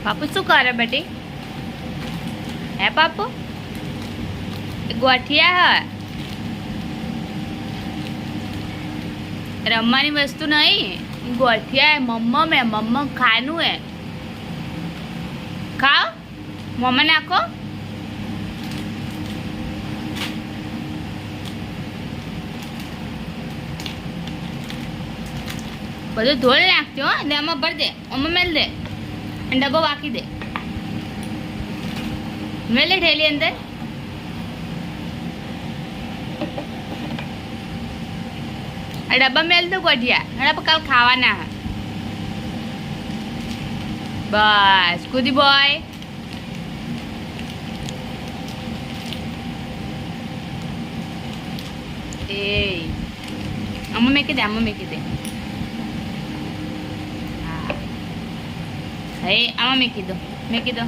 પાપુ શું કરે બેટી? હે પાપુ? ગોઠિયા રમવાની વસ્તુ નહીં, ગોઠિયા है मम्मम है, मम्मम खानू है। खाओ मम्मा नाखो। બધું ધોળ નાખજો ને આમાં ભર દે, આમાં મેલ દે અને ડબ્બો વાકી દે, મેલ દે ઠેલી અંદર। આ ડબ્બા મેલ દો ગોઠિયા, આપણે કાલ ખાવાના હે। બસ કુદી બોય। એ આમાં મેકી દે, આમાં મેકી દે। હા, આમાં મેકી દો, મેકી દો।